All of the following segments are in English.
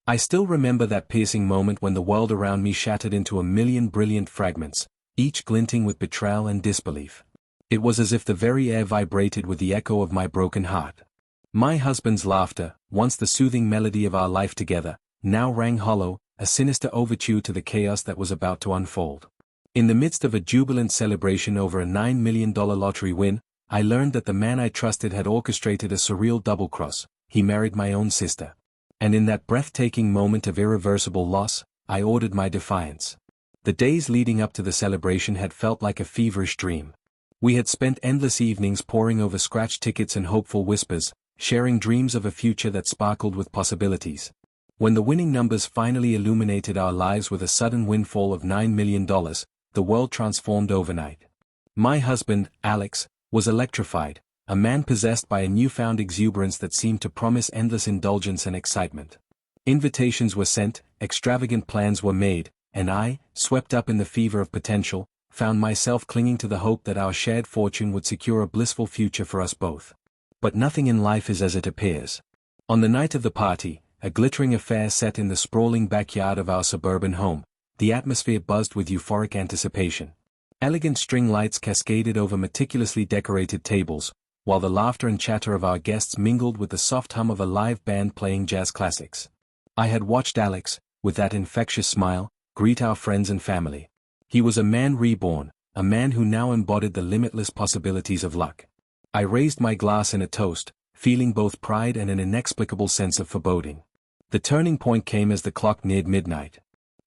I still remember that piercing moment when the world around me shattered into a million brilliant fragments, each glinting with betrayal and disbelief. It was as if the very air vibrated with the echo of my broken heart. My husband's laughter, once the soothing melody of our life together, now rang hollow, a sinister overture to the chaos that was about to unfold. In the midst of a jubilant celebration over a $9 million lottery win, I learned that the man I trusted had orchestrated a surreal double-cross. He married my own sister. And in that breathtaking moment of irreversible loss, I ordered my defiance. The days leading up to the celebration had felt like a feverish dream. We had spent endless evenings poring over scratch tickets and hopeful whispers, sharing dreams of a future that sparkled with possibilities. When the winning numbers finally illuminated our lives with a sudden windfall of $9 million, the world transformed overnight. My husband, Alex, was electrified, a man possessed by a newfound exuberance that seemed to promise endless indulgence and excitement. Invitations were sent, extravagant plans were made, and I, swept up in the fever of potential, found myself clinging to the hope that our shared fortune would secure a blissful future for us both. But nothing in life is as it appears. On the night of the party, a glittering affair set in the sprawling backyard of our suburban home, the atmosphere buzzed with euphoric anticipation. Elegant string lights cascaded over meticulously decorated tables, while the laughter and chatter of our guests mingled with the soft hum of a live band playing jazz classics. I had watched Alex, with that infectious smile, greet our friends and family. He was a man reborn, a man who now embodied the limitless possibilities of luck. I raised my glass in a toast, feeling both pride and an inexplicable sense of foreboding. The turning point came as the clock neared midnight.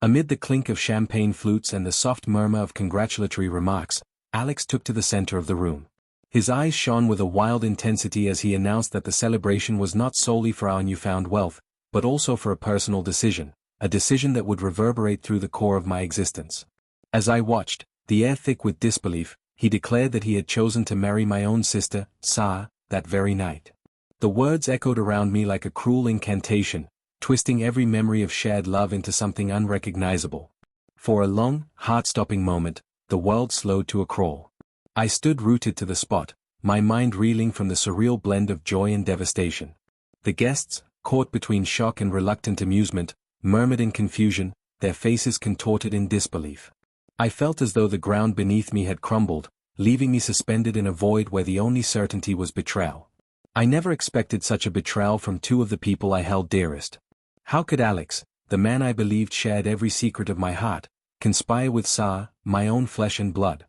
Amid the clink of champagne flutes and the soft murmur of congratulatory remarks, Alex took to the center of the room. His eyes shone with a wild intensity as he announced that the celebration was not solely for our newfound wealth, but also for a personal decision, a decision that would reverberate through the core of my existence. As I watched, the air thick with disbelief, he declared that he had chosen to marry my own sister, Sarah, that very night. The words echoed around me like a cruel incantation, twisting every memory of shared love into something unrecognizable. For a long, heart-stopping moment, the world slowed to a crawl. I stood rooted to the spot, my mind reeling from the surreal blend of joy and devastation. The guests, caught between shock and reluctant amusement, murmured in confusion, their faces contorted in disbelief. I felt as though the ground beneath me had crumbled, leaving me suspended in a void where the only certainty was betrayal. I never expected such a betrayal from two of the people I held dearest. How could Alex, the man I believed shared every secret of my heart, conspire with Sarah, my own flesh and blood?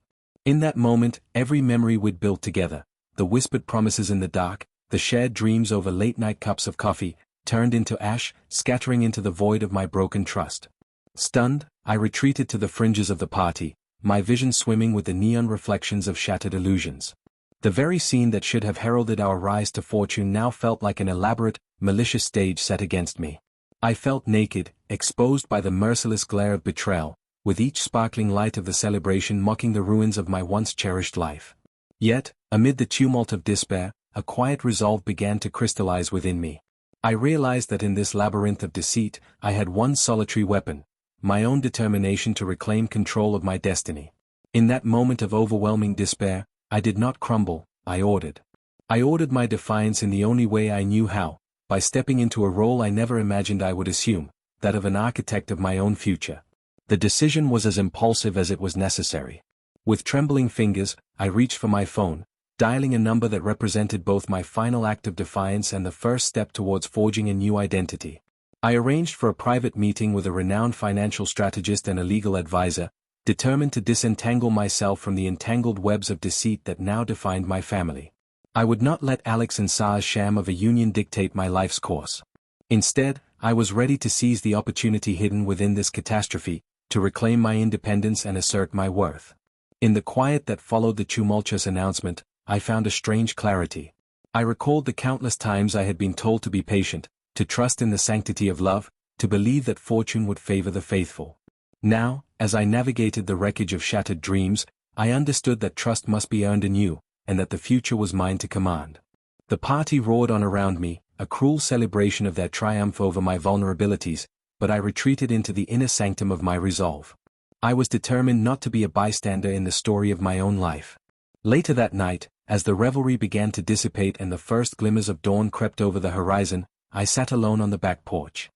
In that moment, every memory we'd built together, the whispered promises in the dark, the shared dreams over late-night cups of coffee, turned into ash, scattering into the void of my broken trust. Stunned, I retreated to the fringes of the party, my vision swimming with the neon reflections of shattered illusions. The very scene that should have heralded our rise to fortune now felt like an elaborate, malicious stage set against me. I felt naked, exposed by the merciless glare of betrayal, with each sparkling light of the celebration mocking the ruins of my once cherished life. Yet, amid the tumult of despair, a quiet resolve began to crystallize within me. I realized that in this labyrinth of deceit, I had one solitary weapon, my own determination to reclaim control of my destiny. In that moment of overwhelming despair, I did not crumble, I ordered. I ordered my defiance in the only way I knew how, by stepping into a role I never imagined I would assume, that of an architect of my own future. The decision was as impulsive as it was necessary. With trembling fingers, I reached for my phone, dialing a number that represented both my final act of defiance and the first step towards forging a new identity. I arranged for a private meeting with a renowned financial strategist and a legal advisor, determined to disentangle myself from the entangled webs of deceit that now defined my family. I would not let Alex and Sarah's sham of a union dictate my life's course. Instead, I was ready to seize the opportunity hidden within this catastrophe, to reclaim my independence and assert my worth. In the quiet that followed the tumultuous announcement, I found a strange clarity. I recalled the countless times I had been told to be patient, to trust in the sanctity of love, to believe that fortune would favor the faithful. Now, as I navigated the wreckage of shattered dreams, I understood that trust must be earned anew, and that the future was mine to command. The party roared on around me, a cruel celebration of their triumph over my vulnerabilities, but I retreated into the inner sanctum of my resolve. I was determined not to be a bystander in the story of my own life. Later that night, as the revelry began to dissipate and the first glimmers of dawn crept over the horizon, I sat alone on the back porch.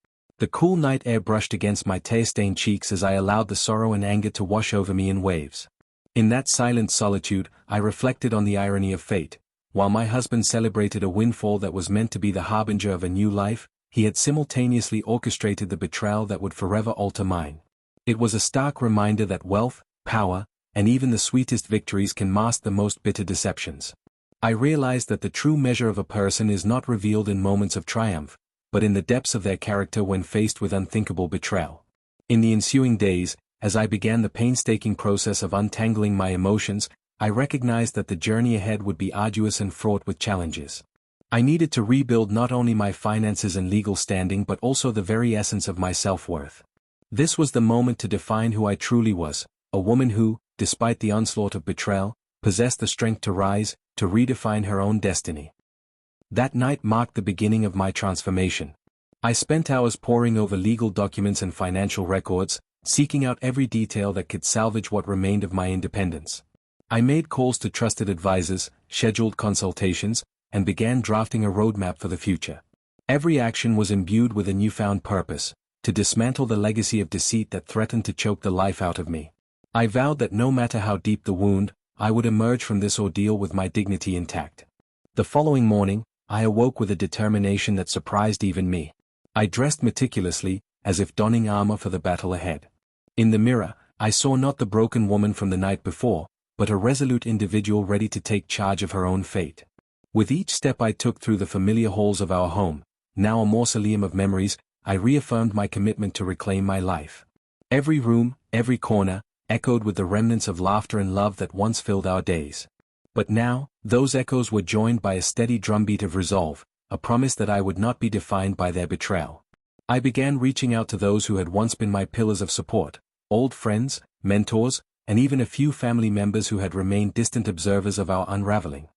The cool night air brushed against my tear-stained cheeks as I allowed the sorrow and anger to wash over me in waves. In that silent solitude, I reflected on the irony of fate. While my husband celebrated a windfall that was meant to be the harbinger of a new life, he had simultaneously orchestrated the betrayal that would forever alter mine. It was a stark reminder that wealth, power, and even the sweetest victories can mask the most bitter deceptions. I realized that the true measure of a person is not revealed in moments of triumph, but in the depths of their character when faced with unthinkable betrayal. In the ensuing days, as I began the painstaking process of untangling my emotions, I recognized that the journey ahead would be arduous and fraught with challenges. I needed to rebuild not only my finances and legal standing but also the very essence of my self-worth. This was the moment to define who I truly was, a woman who, despite the onslaught of betrayal, possessed the strength to rise, to redefine her own destiny. That night marked the beginning of my transformation. I spent hours poring over legal documents and financial records, seeking out every detail that could salvage what remained of my independence. I made calls to trusted advisors, scheduled consultations, and began drafting a roadmap for the future. Every action was imbued with a newfound purpose, to dismantle the legacy of deceit that threatened to choke the life out of me. I vowed that no matter how deep the wound, I would emerge from this ordeal with my dignity intact. The following morning, I awoke with a determination that surprised even me. I dressed meticulously, as if donning armor for the battle ahead. In the mirror, I saw not the broken woman from the night before, but a resolute individual ready to take charge of her own fate. With each step I took through the familiar halls of our home, now a mausoleum of memories, I reaffirmed my commitment to reclaim my life. Every room, every corner, echoed with the remnants of laughter and love that once filled our days. But now, those echoes were joined by a steady drumbeat of resolve, a promise that I would not be defined by their betrayal. I began reaching out to those who had once been my pillars of support, old friends, mentors, and even a few family members who had remained distant observers of our unraveling.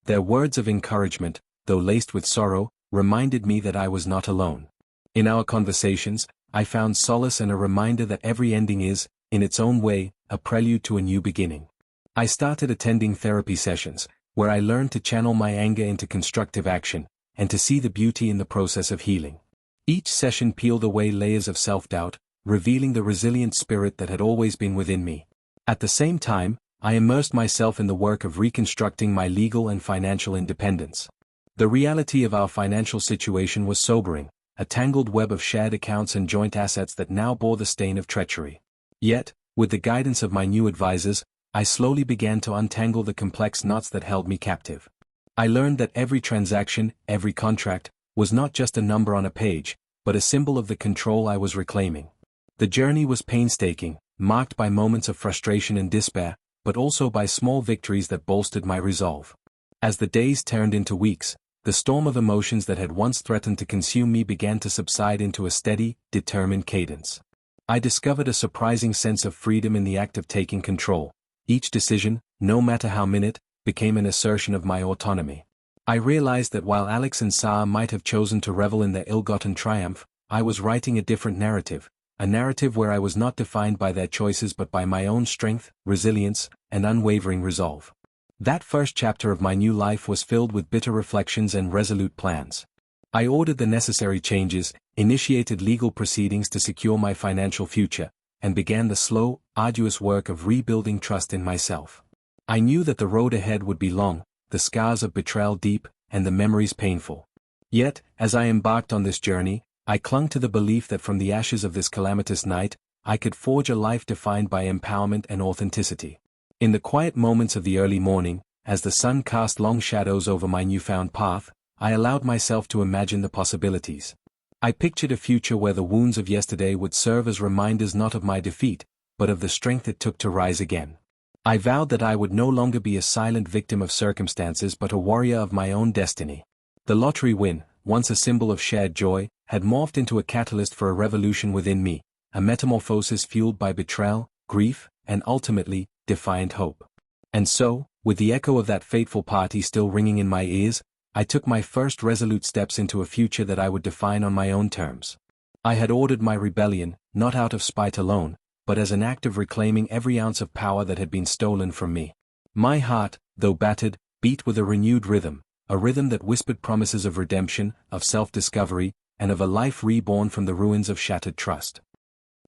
Their words of encouragement, though laced with sorrow, reminded me that I was not alone. In our conversations, I found solace and a reminder that every ending is, in its own way, a prelude to a new beginning. I started attending therapy sessions, where I learned to channel my anger into constructive action, and to see the beauty in the process of healing. Each session peeled away layers of self-doubt, revealing the resilient spirit that had always been within me. At the same time, I immersed myself in the work of reconstructing my legal and financial independence. The reality of our financial situation was sobering, a tangled web of shared accounts and joint assets that now bore the stain of treachery. Yet, with the guidance of my new advisors, I slowly began to untangle the complex knots that held me captive. I learned that every transaction, every contract, was not just a number on a page, but a symbol of the control I was reclaiming. The journey was painstaking, marked by moments of frustration and despair, but also by small victories that bolstered my resolve. As the days turned into weeks, the storm of emotions that had once threatened to consume me began to subside into a steady, determined cadence. I discovered a surprising sense of freedom in the act of taking control. Each decision, no matter how minute, became an assertion of my autonomy. I realized that while Alex and Sarah might have chosen to revel in their ill-gotten triumph, I was writing a different narrative, a narrative where I was not defined by their choices but by my own strength, resilience, and unwavering resolve. That first chapter of my new life was filled with bitter reflections and resolute plans. I ordered the necessary changes, initiated legal proceedings to secure my financial future, and began the slow, arduous work of rebuilding trust in myself. I knew that the road ahead would be long, the scars of betrayal deep, and the memories painful. Yet, as I embarked on this journey, I clung to the belief that from the ashes of this calamitous night, I could forge a life defined by empowerment and authenticity. In the quiet moments of the early morning, as the sun cast long shadows over my newfound path, I allowed myself to imagine the possibilities. I pictured a future where the wounds of yesterday would serve as reminders not of my defeat, but of the strength it took to rise again. I vowed that I would no longer be a silent victim of circumstances but a warrior of my own destiny. The lottery win, once a symbol of shared joy, had morphed into a catalyst for a revolution within me, a metamorphosis fueled by betrayal, grief, and ultimately, defiant hope. And so, with the echo of that fateful party still ringing in my ears, I took my first resolute steps into a future that I would define on my own terms. I had ordered my rebellion, not out of spite alone, but as an act of reclaiming every ounce of power that had been stolen from me. My heart, though battered, beat with a renewed rhythm, a rhythm that whispered promises of redemption, of self-discovery, and of a life reborn from the ruins of shattered trust.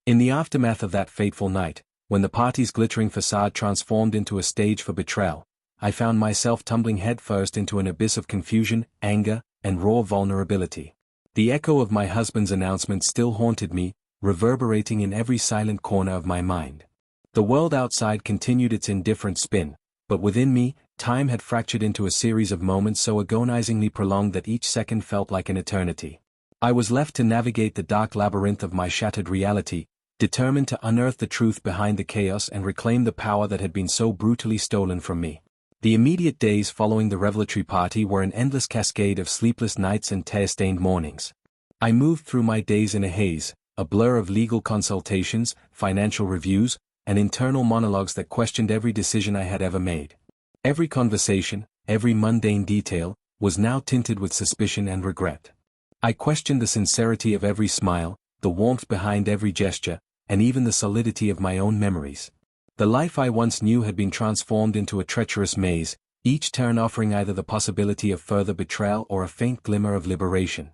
In the aftermath of that fateful night, when the party's glittering facade transformed into a stage for betrayal, I found myself tumbling headfirst into an abyss of confusion, anger, and raw vulnerability. The echo of my husband's announcement still haunted me, reverberating in every silent corner of my mind. The world outside continued its indifferent spin, but within me, time had fractured into a series of moments so agonizingly prolonged that each second felt like an eternity. I was left to navigate the dark labyrinth of my shattered reality, determined to unearth the truth behind the chaos and reclaim the power that had been so brutally stolen from me. The immediate days following the revelatory party were an endless cascade of sleepless nights and tear-stained mornings. I moved through my days in a haze, a blur of legal consultations, financial reviews, and internal monologues that questioned every decision I had ever made. Every conversation, every mundane detail, was now tinted with suspicion and regret. I questioned the sincerity of every smile, the warmth behind every gesture, and even the solidity of my own memories. The life I once knew had been transformed into a treacherous maze, each turn offering either the possibility of further betrayal or a faint glimmer of liberation.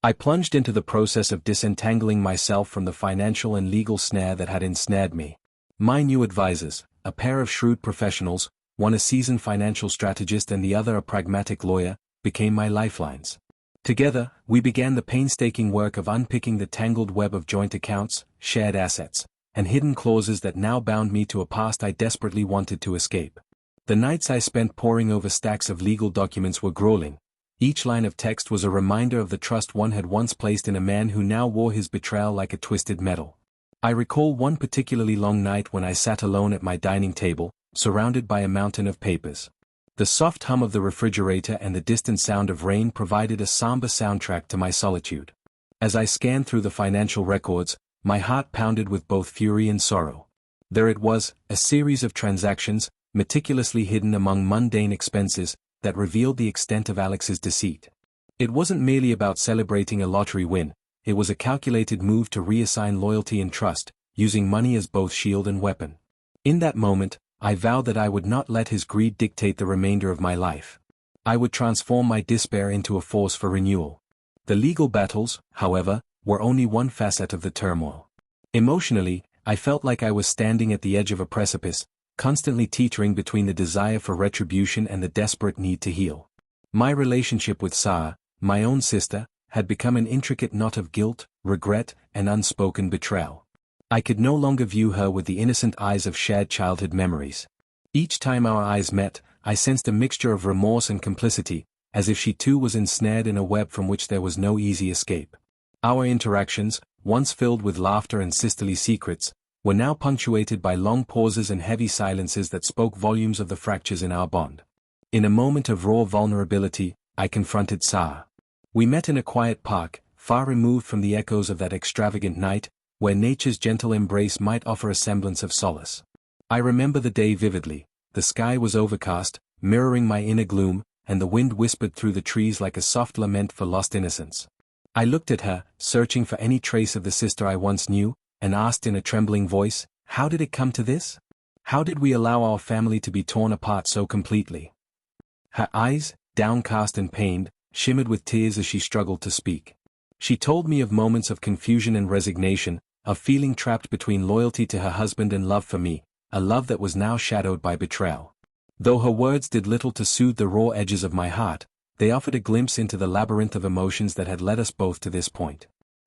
I plunged into the process of disentangling myself from the financial and legal snare that had ensnared me. My new advisors, a pair of shrewd professionals, one a seasoned financial strategist and the other a pragmatic lawyer, became my lifelines. Together, we began the painstaking work of unpicking the tangled web of joint accounts, shared assets, and hidden clauses that now bound me to a past I desperately wanted to escape. The nights I spent poring over stacks of legal documents were grueling. Each line of text was a reminder of the trust one had once placed in a man who now wore his betrayal like a twisted metal. I recall one particularly long night when I sat alone at my dining table, surrounded by a mountain of papers. The soft hum of the refrigerator and the distant sound of rain provided a somber soundtrack to my solitude. As I scanned through the financial records, my heart pounded with both fury and sorrow. There it was, a series of transactions, meticulously hidden among mundane expenses, that revealed the extent of Alex's deceit. It wasn't merely about celebrating a lottery win, it was a calculated move to reassign loyalty and trust, using money as both shield and weapon. In that moment, I vowed that I would not let his greed dictate the remainder of my life. I would transform my despair into a force for renewal. The legal battles, however, were only one facet of the turmoil. Emotionally, I felt like I was standing at the edge of a precipice, constantly teetering between the desire for retribution and the desperate need to heal. My relationship with Sarah, my own sister, had become an intricate knot of guilt, regret, and unspoken betrayal. I could no longer view her with the innocent eyes of shared childhood memories. Each time our eyes met, I sensed a mixture of remorse and complicity, as if she too was ensnared in a web from which there was no easy escape. Our interactions, once filled with laughter and sisterly secrets, were now punctuated by long pauses and heavy silences that spoke volumes of the fractures in our bond. In a moment of raw vulnerability, I confronted Sarah. We met in a quiet park, far removed from the echoes of that extravagant night, where nature's gentle embrace might offer a semblance of solace. I remember the day vividly. The sky was overcast, mirroring my inner gloom, and the wind whispered through the trees like a soft lament for lost innocence. I looked at her, searching for any trace of the sister I once knew, and asked in a trembling voice, "How did it come to this? How did we allow our family to be torn apart so completely?" Her eyes, downcast and pained, shimmered with tears as she struggled to speak. She told me of moments of confusion and resignation, of feeling trapped between loyalty to her husband and love for me, a love that was now shadowed by betrayal. Though her words did little to soothe the raw edges of my heart, they offered a glimpse into the labyrinth of emotions that had led us both to this point.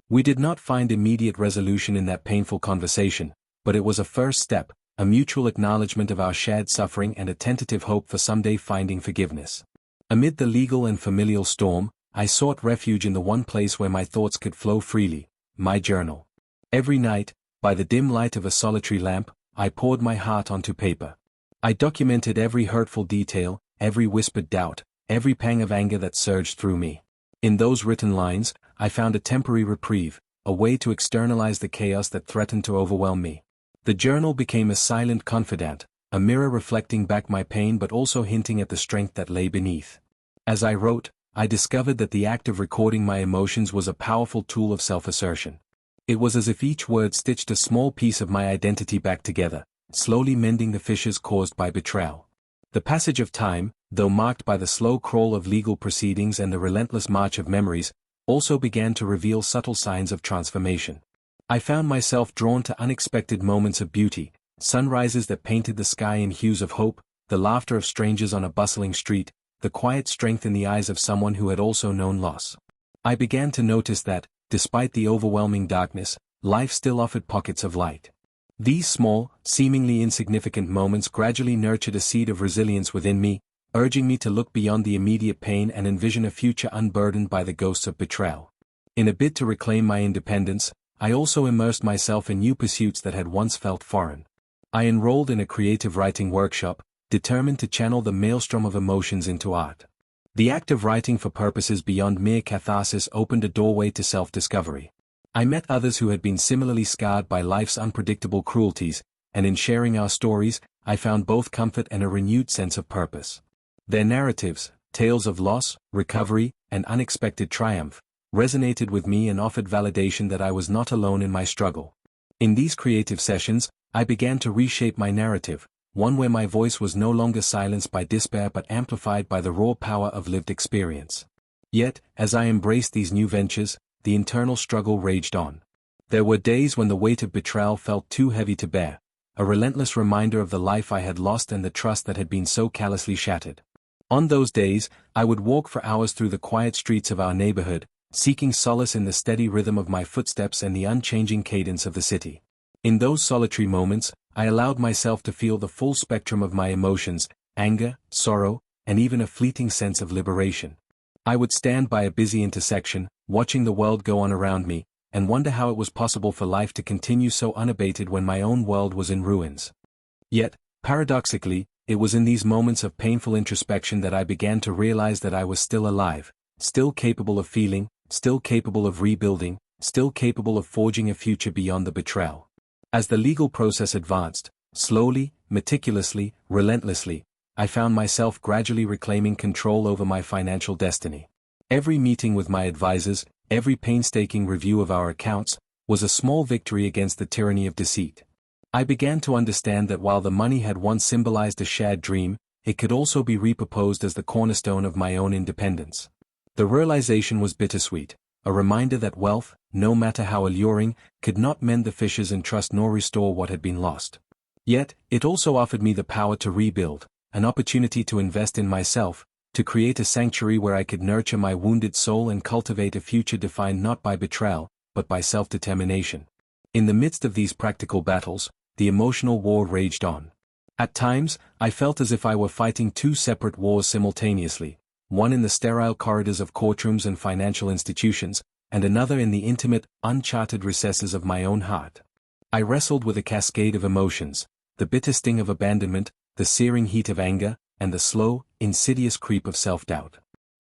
We did not find immediate resolution in that painful conversation, but it was a first step, a mutual acknowledgement of our shared suffering and a tentative hope for someday finding forgiveness. Amid the legal and familial storm, I sought refuge in the one place where my thoughts could flow freely, my journal. Every night, by the dim light of a solitary lamp, I poured my heart onto paper. I documented every hurtful detail, every whispered doubt, every pang of anger that surged through me. In those written lines, I found a temporary reprieve, a way to externalize the chaos that threatened to overwhelm me. The journal became a silent confidant, a mirror reflecting back my pain but also hinting at the strength that lay beneath. As I wrote, I discovered that the act of recording my emotions was a powerful tool of self-assertion. It was as if each word stitched a small piece of my identity back together, slowly mending the fissures caused by betrayal. The passage of time, though marked by the slow crawl of legal proceedings and the relentless march of memories, also began to reveal subtle signs of transformation. I found myself drawn to unexpected moments of beauty, sunrises that painted the sky in hues of hope, the laughter of strangers on a bustling street, the quiet strength in the eyes of someone who had also known loss. I began to notice that, despite the overwhelming darkness, life still offered pockets of light. These small, seemingly insignificant moments gradually nurtured a seed of resilience within me, urging me to look beyond the immediate pain and envision a future unburdened by the ghosts of betrayal. In a bid to reclaim my independence, I also immersed myself in new pursuits that had once felt foreign. I enrolled in a creative writing workshop, determined to channel the maelstrom of emotions into art. The act of writing for purposes beyond mere catharsis opened a doorway to self-discovery. I met others who had been similarly scarred by life's unpredictable cruelties, and in sharing our stories, I found both comfort and a renewed sense of purpose. Their narratives, tales of loss, recovery, and unexpected triumph, resonated with me and offered validation that I was not alone in my struggle. In these creative sessions, I began to reshape my narrative, one where my voice was no longer silenced by despair but amplified by the raw power of lived experience. Yet, as I embraced these new ventures, the internal struggle raged on. There were days when the weight of betrayal felt too heavy to bear, a relentless reminder of the life I had lost and the trust that had been so callously shattered. On those days, I would walk for hours through the quiet streets of our neighborhood, seeking solace in the steady rhythm of my footsteps and the unchanging cadence of the city. In those solitary moments, I allowed myself to feel the full spectrum of my emotions, anger, sorrow, and even a fleeting sense of liberation. I would stand by a busy intersection, watching the world go on around me, and wonder how it was possible for life to continue so unabated when my own world was in ruins. Yet, paradoxically, it was in these moments of painful introspection that I began to realize that I was still alive, still capable of feeling, still capable of rebuilding, still capable of forging a future beyond the betrayal. As the legal process advanced, slowly, meticulously, relentlessly, I found myself gradually reclaiming control over my financial destiny. Every meeting with my advisors, every painstaking review of our accounts, was a small victory against the tyranny of deceit. I began to understand that while the money had once symbolized a shared dream, it could also be reproposed as the cornerstone of my own independence. The realization was bittersweet, a reminder that wealth, no matter how alluring, could not mend the fissures in trust nor restore what had been lost. Yet, it also offered me the power to rebuild, an opportunity to invest in myself, to create a sanctuary where I could nurture my wounded soul and cultivate a future defined not by betrayal, but by self-determination. In the midst of these practical battles, the emotional war raged on. At times, I felt as if I were fighting two separate wars simultaneously, one in the sterile corridors of courtrooms and financial institutions, and another in the intimate, uncharted recesses of my own heart. I wrestled with a cascade of emotions, the bitter sting of abandonment, the searing heat of anger, and the slow, insidious creep of self-doubt.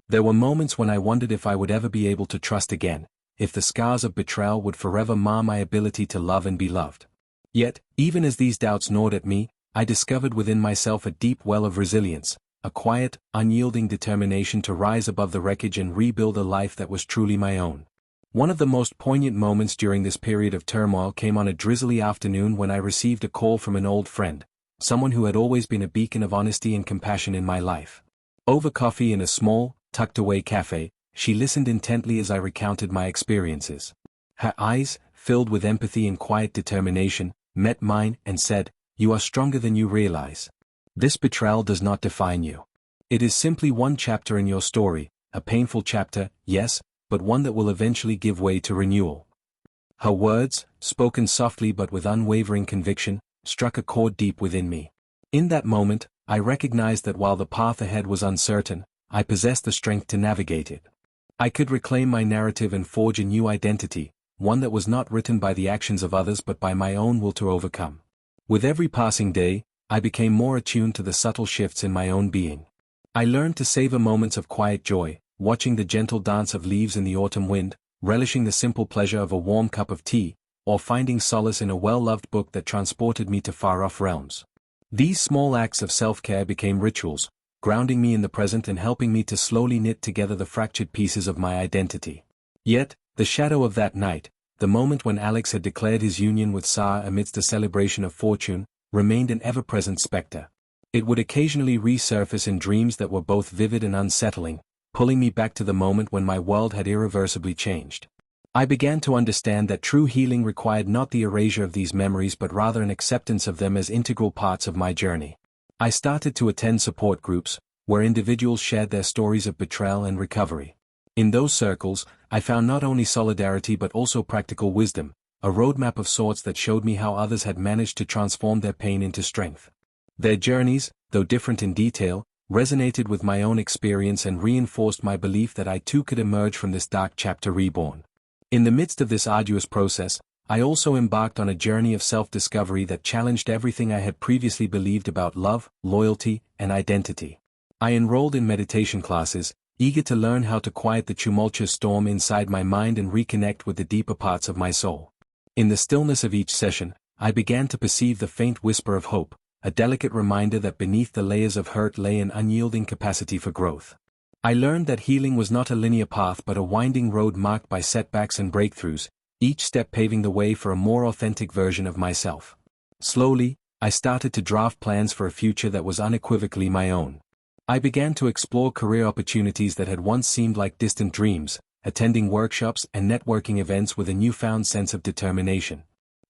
There were moments when I wondered if I would ever be able to trust again, if the scars of betrayal would forever mar my ability to love and be loved. Yet, even as these doubts gnawed at me, I discovered within myself a deep well of resilience, a quiet, unyielding determination to rise above the wreckage and rebuild a life that was truly my own. One of the most poignant moments during this period of turmoil came on a drizzly afternoon when I received a call from an old friend, someone who had always been a beacon of honesty and compassion in my life. Over coffee in a small, tucked-away cafe, she listened intently as I recounted my experiences. Her eyes, filled with empathy and quiet determination, met mine and said, "You are stronger than you realize. This betrayal does not define you. It is simply one chapter in your story, a painful chapter, yes, but one that will eventually give way to renewal." Her words, spoken softly but with unwavering conviction, struck a chord deep within me. In that moment, I recognized that while the path ahead was uncertain, I possessed the strength to navigate it. I could reclaim my narrative and forge a new identity, one that was not written by the actions of others but by my own will to overcome. With every passing day, I became more attuned to the subtle shifts in my own being. I learned to savor moments of quiet joy, watching the gentle dance of leaves in the autumn wind, relishing the simple pleasure of a warm cup of tea, or finding solace in a well-loved book that transported me to far-off realms. These small acts of self-care became rituals, grounding me in the present and helping me to slowly knit together the fractured pieces of my identity. Yet, the shadow of that night, the moment when Alex had declared his union with Sarah amidst a celebration of fortune, remained an ever-present specter. It would occasionally resurface in dreams that were both vivid and unsettling, pulling me back to the moment when my world had irreversibly changed. I began to understand that true healing required not the erasure of these memories but rather an acceptance of them as integral parts of my journey. I started to attend support groups, where individuals shared their stories of betrayal and recovery. In those circles, I found not only solidarity but also practical wisdom, a roadmap of sorts that showed me how others had managed to transform their pain into strength. Their journeys, though different in detail, resonated with my own experience and reinforced my belief that I too could emerge from this dark chapter reborn. In the midst of this arduous process, I also embarked on a journey of self-discovery that challenged everything I had previously believed about love, loyalty, and identity. I enrolled in meditation classes, eager to learn how to quiet the tumultuous storm inside my mind and reconnect with the deeper parts of my soul. In the stillness of each session, I began to perceive the faint whisper of hope, a delicate reminder that beneath the layers of hurt lay an unyielding capacity for growth. I learned that healing was not a linear path but a winding road marked by setbacks and breakthroughs, each step paving the way for a more authentic version of myself. Slowly, I started to draft plans for a future that was unequivocally my own. I began to explore career opportunities that had once seemed like distant dreams, attending workshops and networking events with a newfound sense of determination.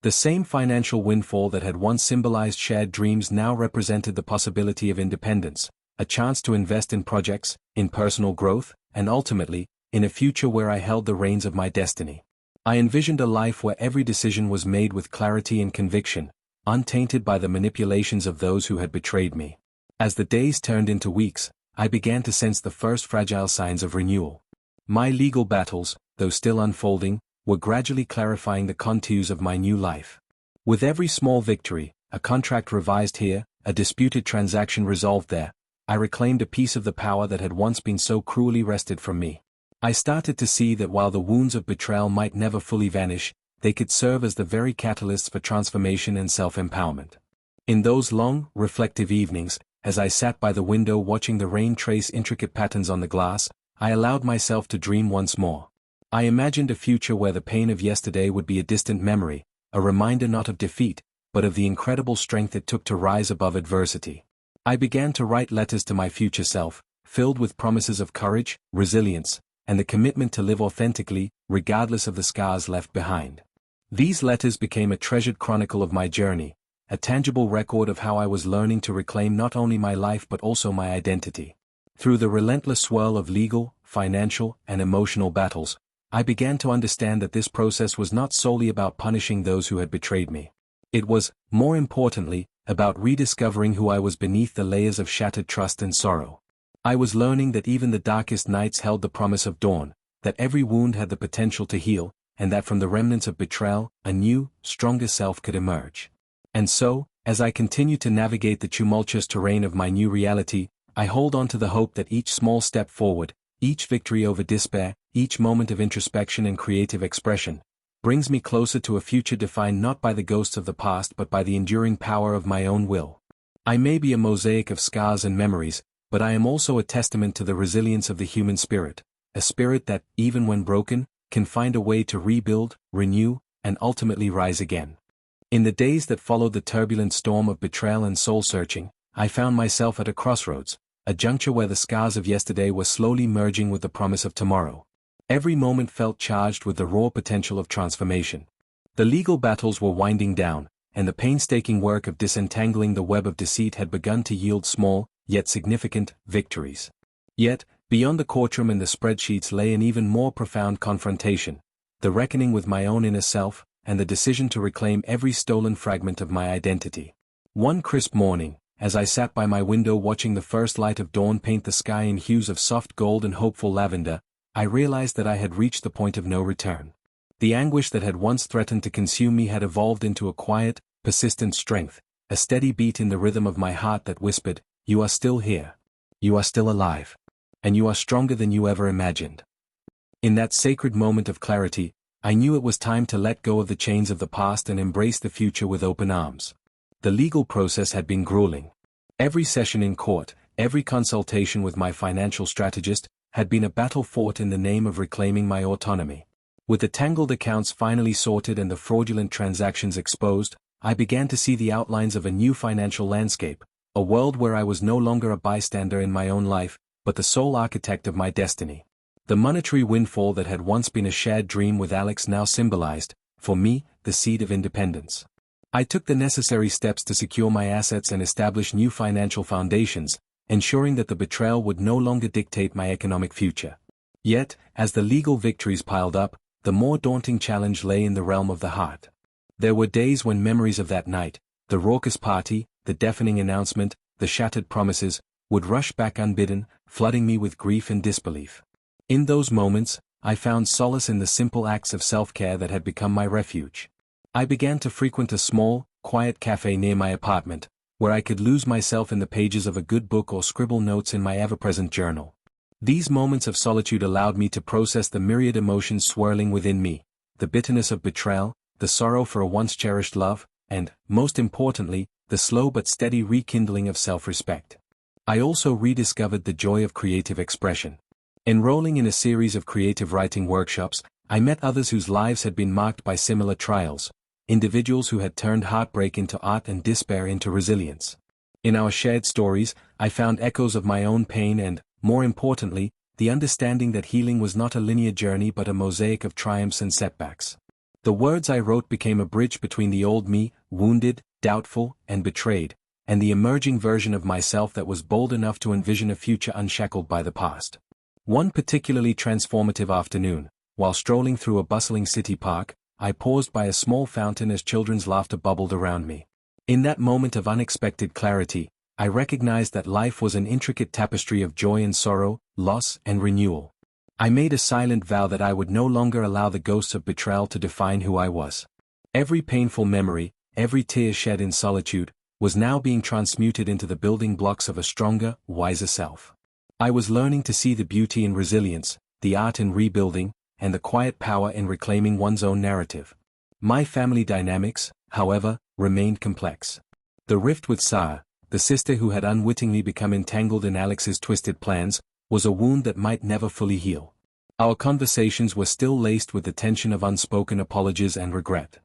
The same financial windfall that had once symbolized shared dreams now represented the possibility of independence, a chance to invest in projects, in personal growth, and ultimately, in a future where I held the reins of my destiny. I envisioned a life where every decision was made with clarity and conviction, untainted by the manipulations of those who had betrayed me. As the days turned into weeks, I began to sense the first fragile signs of renewal. My legal battles, though still unfolding, were gradually clarifying the contours of my new life. With every small victory, a contract revised here, a disputed transaction resolved there, I reclaimed a piece of the power that had once been so cruelly wrested from me. I started to see that while the wounds of betrayal might never fully vanish, they could serve as the very catalysts for transformation and self-empowerment. In those long, reflective evenings, as I sat by the window watching the rain trace intricate patterns on the glass, I allowed myself to dream once more. I imagined a future where the pain of yesterday would be a distant memory, a reminder not of defeat, but of the incredible strength it took to rise above adversity. I began to write letters to my future self, filled with promises of courage, resilience, and the commitment to live authentically, regardless of the scars left behind. These letters became a treasured chronicle of my journey, a tangible record of how I was learning to reclaim not only my life but also my identity. Through the relentless swirl of legal, financial, and emotional battles, I began to understand that this process was not solely about punishing those who had betrayed me. It was, more importantly, about rediscovering who I was beneath the layers of shattered trust and sorrow. I was learning that even the darkest nights held the promise of dawn, that every wound had the potential to heal, and that from the remnants of betrayal, a new, stronger self could emerge. And so, as I continued to navigate the tumultuous terrain of my new reality, I hold on to the hope that each small step forward, each victory over despair, each moment of introspection and creative expression, brings me closer to a future defined not by the ghosts of the past but by the enduring power of my own will. I may be a mosaic of scars and memories, but I am also a testament to the resilience of the human spirit, a spirit that, even when broken, can find a way to rebuild, renew, and ultimately rise again. In the days that followed the turbulent storm of betrayal and soul-searching, I found myself at a crossroads, a juncture where the scars of yesterday were slowly merging with the promise of tomorrow. Every moment felt charged with the raw potential of transformation. The legal battles were winding down, and the painstaking work of disentangling the web of deceit had begun to yield small, yet significant, victories. Yet, beyond the courtroom and the spreadsheets lay an even more profound confrontation, the reckoning with my own inner self, and the decision to reclaim every stolen fragment of my identity. One crisp morning, as I sat by my window watching the first light of dawn paint the sky in hues of soft gold and hopeful lavender, I realized that I had reached the point of no return. The anguish that had once threatened to consume me had evolved into a quiet, persistent strength, a steady beat in the rhythm of my heart that whispered, "You are still here. You are still alive. And you are stronger than you ever imagined." In that sacred moment of clarity, I knew it was time to let go of the chains of the past and embrace the future with open arms. The legal process had been grueling. Every session in court, every consultation with my financial strategist, had been a battle fought in the name of reclaiming my autonomy. With the tangled accounts finally sorted and the fraudulent transactions exposed, I began to see the outlines of a new financial landscape, a world where I was no longer a bystander in my own life, but the sole architect of my destiny. The monetary windfall that had once been a shared dream with Alex now symbolized, for me, the seed of independence. I took the necessary steps to secure my assets and establish new financial foundations, ensuring that the betrayal would no longer dictate my economic future. Yet, as the legal victories piled up, the more daunting challenge lay in the realm of the heart. There were days when memories of that night, the raucous party, the deafening announcement, the shattered promises, would rush back unbidden, flooding me with grief and disbelief. In those moments, I found solace in the simple acts of self-care that had become my refuge. I began to frequent a small, quiet cafe near my apartment, where I could lose myself in the pages of a good book or scribble notes in my ever-present journal. These moments of solitude allowed me to process the myriad emotions swirling within me, the bitterness of betrayal, the sorrow for a once-cherished love, and, most importantly, the slow but steady rekindling of self-respect. I also rediscovered the joy of creative expression. Enrolling in a series of creative writing workshops, I met others whose lives had been marked by similar trials, individuals who had turned heartbreak into art and despair into resilience. In our shared stories, I found echoes of my own pain and, more importantly, the understanding that healing was not a linear journey but a mosaic of triumphs and setbacks. The words I wrote became a bridge between the old me, wounded, doubtful, and betrayed, and the emerging version of myself that was bold enough to envision a future unshackled by the past. One particularly transformative afternoon, while strolling through a bustling city park, I paused by a small fountain as children's laughter bubbled around me. In that moment of unexpected clarity, I recognized that life was an intricate tapestry of joy and sorrow, loss and renewal. I made a silent vow that I would no longer allow the ghosts of betrayal to define who I was. Every painful memory, every tear shed in solitude, was now being transmuted into the building blocks of a stronger, wiser self. I was learning to see the beauty in resilience, the art in rebuilding, and the quiet power in reclaiming one's own narrative. My family dynamics, however, remained complex. The rift with Sarah, the sister who had unwittingly become entangled in Alex's twisted plans, was a wound that might never fully heal. Our conversations were still laced with the tension of unspoken apologies and regret.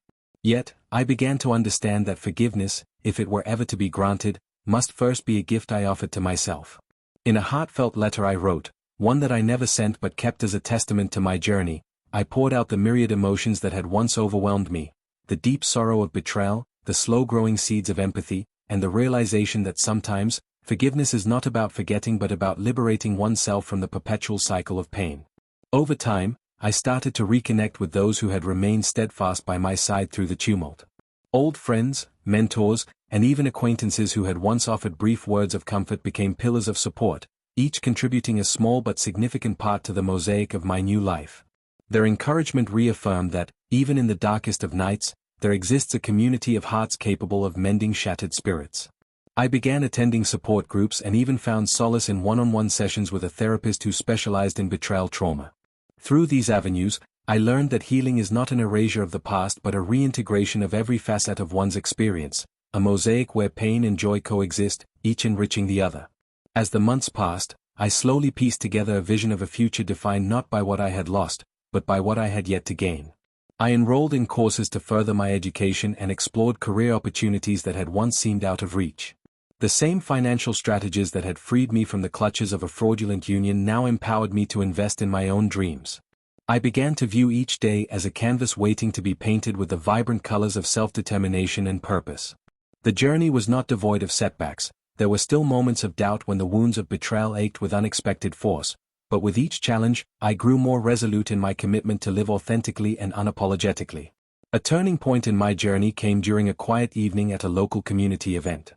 Yet, I began to understand that forgiveness, if it were ever to be granted, must first be a gift I offered to myself. In a heartfelt letter I wrote, one that I never sent but kept as a testament to my journey, I poured out the myriad emotions that had once overwhelmed me, the deep sorrow of betrayal, the slow-growing seeds of empathy, and the realization that sometimes, forgiveness is not about forgetting but about liberating oneself from the perpetual cycle of pain. Over time, I started to reconnect with those who had remained steadfast by my side through the tumult. Old friends, mentors, and even acquaintances who had once offered brief words of comfort became pillars of support, each contributing a small but significant part to the mosaic of my new life. Their encouragement reaffirmed that, even in the darkest of nights, there exists a community of hearts capable of mending shattered spirits. I began attending support groups and even found solace in one-on-one sessions with a therapist who specialized in betrayal trauma. Through these avenues, I learned that healing is not an erasure of the past but a reintegration of every facet of one's experience, a mosaic where pain and joy coexist, each enriching the other. As the months passed, I slowly pieced together a vision of a future defined not by what I had lost, but by what I had yet to gain. I enrolled in courses to further my education and explored career opportunities that had once seemed out of reach. The same financial strategies that had freed me from the clutches of a fraudulent union now empowered me to invest in my own dreams. I began to view each day as a canvas waiting to be painted with the vibrant colors of self-determination and purpose. The journey was not devoid of setbacks. There were still moments of doubt when the wounds of betrayal ached with unexpected force, but with each challenge, I grew more resolute in my commitment to live authentically and unapologetically. A turning point in my journey came during a quiet evening at a local community event.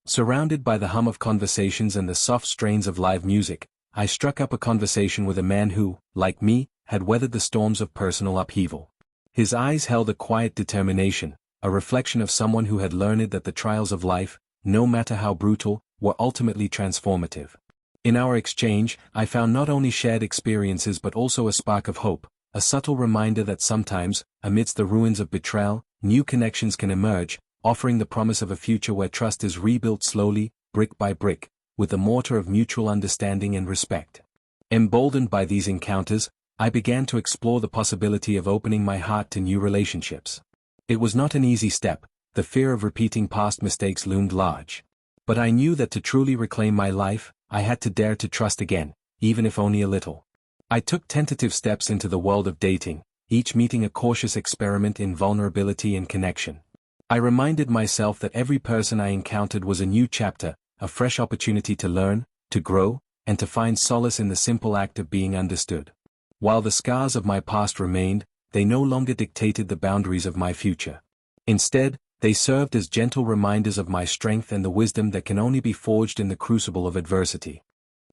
Surrounded by the hum of conversations and the soft strains of live music, I struck up a conversation with a man who, like me, had weathered the storms of personal upheaval. His eyes held a quiet determination, a reflection of someone who had learned that the trials of life, no matter how brutal, were ultimately transformative. In our exchange, I found not only shared experiences but also a spark of hope, a subtle reminder that sometimes, amidst the ruins of betrayal, new connections can emerge, offering the promise of a future where trust is rebuilt slowly, brick by brick, with the mortar of mutual understanding and respect. Emboldened by these encounters, I began to explore the possibility of opening my heart to new relationships. It was not an easy step, the fear of repeating past mistakes loomed large. But I knew that to truly reclaim my life, I had to dare to trust again, even if only a little. I took tentative steps into the world of dating, each meeting a cautious experiment in vulnerability and connection. I reminded myself that every person I encountered was a new chapter, a fresh opportunity to learn, to grow, and to find solace in the simple act of being understood. While the scars of my past remained, they no longer dictated the boundaries of my future. Instead, they served as gentle reminders of my strength and the wisdom that can only be forged in the crucible of adversity.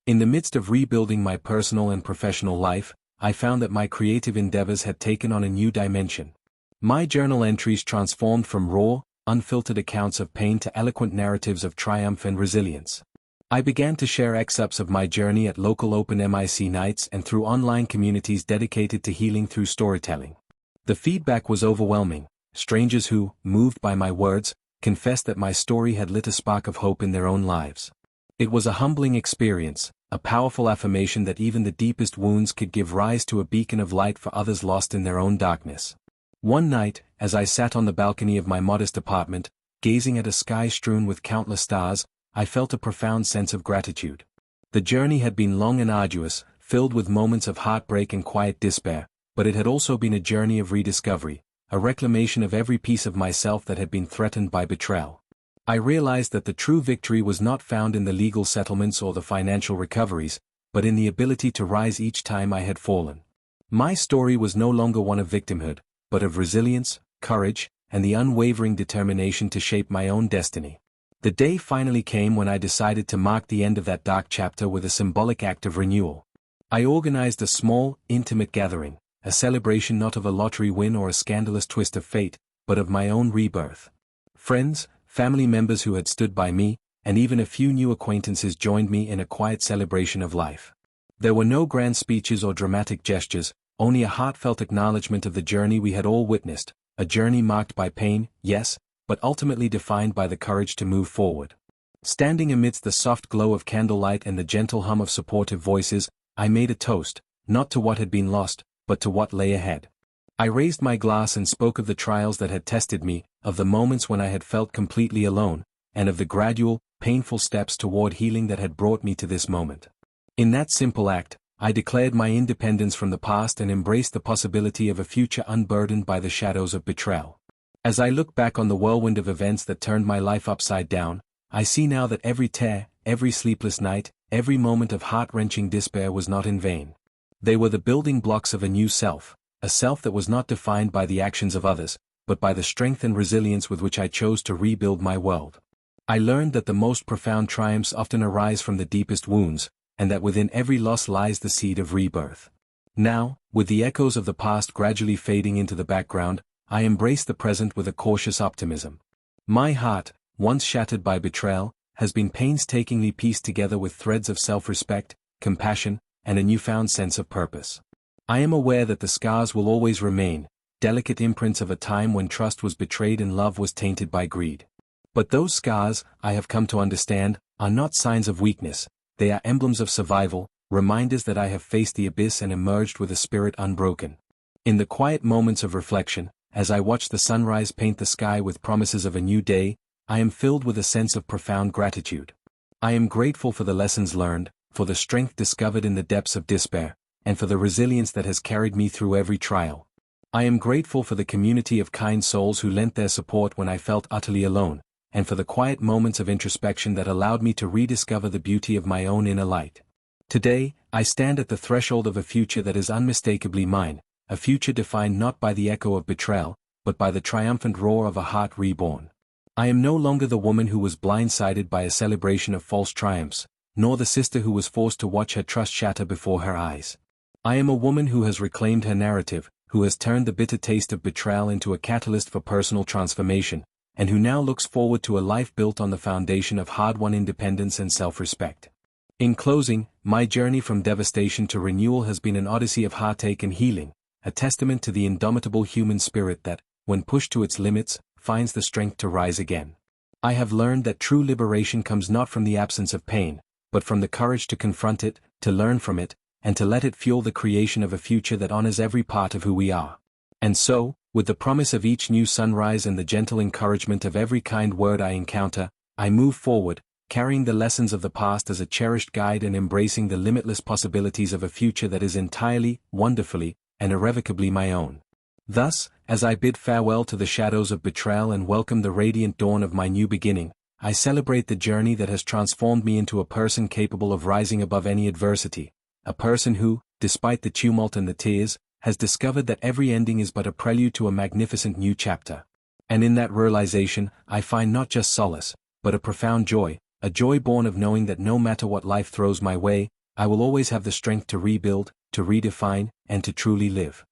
In the midst of rebuilding my personal and professional life, I found that my creative endeavors had taken on a new dimension. My journal entries transformed from raw, unfiltered accounts of pain to eloquent narratives of triumph and resilience. I began to share excerpts of my journey at local open MIC nights and through online communities dedicated to healing through storytelling. The feedback was overwhelming. Strangers who, moved by my words, confessed that my story had lit a spark of hope in their own lives. It was a humbling experience, a powerful affirmation that even the deepest wounds could give rise to a beacon of light for others lost in their own darkness. One night, as I sat on the balcony of my modest apartment, gazing at a sky strewn with countless stars, I felt a profound sense of gratitude. The journey had been long and arduous, filled with moments of heartbreak and quiet despair, but it had also been a journey of rediscovery, a reclamation of every piece of myself that had been threatened by betrayal. I realized that the true victory was not found in the legal settlements or the financial recoveries, but in the ability to rise each time I had fallen. My story was no longer one of victimhood, but of resilience, courage, and the unwavering determination to shape my own destiny. The day finally came when I decided to mark the end of that dark chapter with a symbolic act of renewal. I organized a small, intimate gathering, a celebration not of a lottery win or a scandalous twist of fate, but of my own rebirth. Friends, family members who had stood by me, and even a few new acquaintances joined me in a quiet celebration of life. There were no grand speeches or dramatic gestures, only a heartfelt acknowledgement of the journey we had all witnessed, a journey marked by pain, yes, but ultimately defined by the courage to move forward. Standing amidst the soft glow of candlelight and the gentle hum of supportive voices, I made a toast, not to what had been lost, but to what lay ahead. I raised my glass and spoke of the trials that had tested me, of the moments when I had felt completely alone, and of the gradual, painful steps toward healing that had brought me to this moment. In that simple act, I declared my independence from the past and embraced the possibility of a future unburdened by the shadows of betrayal. As I look back on the whirlwind of events that turned my life upside down, I see now that every tear, every sleepless night, every moment of heart-wrenching despair was not in vain. They were the building blocks of a new self, a self that was not defined by the actions of others, but by the strength and resilience with which I chose to rebuild my world. I learned that the most profound triumphs often arise from the deepest wounds, and that within every loss lies the seed of rebirth. Now, with the echoes of the past gradually fading into the background, I embrace the present with a cautious optimism. My heart, once shattered by betrayal, has been painstakingly pieced together with threads of self-respect, compassion, and a newfound sense of purpose. I am aware that the scars will always remain, delicate imprints of a time when trust was betrayed and love was tainted by greed. But those scars, I have come to understand, are not signs of weakness, they are emblems of survival, reminders that I have faced the abyss and emerged with a spirit unbroken. In the quiet moments of reflection, as I watch the sunrise paint the sky with promises of a new day, I am filled with a sense of profound gratitude. I am grateful for the lessons learned, for the strength discovered in the depths of despair, and for the resilience that has carried me through every trial. I am grateful for the community of kind souls who lent their support when I felt utterly alone, and for the quiet moments of introspection that allowed me to rediscover the beauty of my own inner light. Today, I stand at the threshold of a future that is unmistakably mine, a future defined not by the echo of betrayal, but by the triumphant roar of a heart reborn. I am no longer the woman who was blindsided by a celebration of false triumphs, nor the sister who was forced to watch her trust shatter before her eyes. I am a woman who has reclaimed her narrative, who has turned the bitter taste of betrayal into a catalyst for personal transformation, and who now looks forward to a life built on the foundation of hard-won independence and self-respect. In closing, my journey from devastation to renewal has been an odyssey of heartache and healing, a testament to the indomitable human spirit that, when pushed to its limits, finds the strength to rise again. I have learned that true liberation comes not from the absence of pain, but from the courage to confront it, to learn from it, and to let it fuel the creation of a future that honors every part of who we are. And so, with the promise of each new sunrise and the gentle encouragement of every kind word I encounter, I move forward, carrying the lessons of the past as a cherished guide and embracing the limitless possibilities of a future that is entirely, wonderfully, and irrevocably my own. Thus, as I bid farewell to the shadows of betrayal and welcome the radiant dawn of my new beginning, I celebrate the journey that has transformed me into a person capable of rising above any adversity, a person who, despite the tumult and the tears, has discovered that every ending is but a prelude to a magnificent new chapter. And in that realization, I find not just solace, but a profound joy, a joy born of knowing that no matter what life throws my way, I will always have the strength to rebuild, to redefine, and to truly live.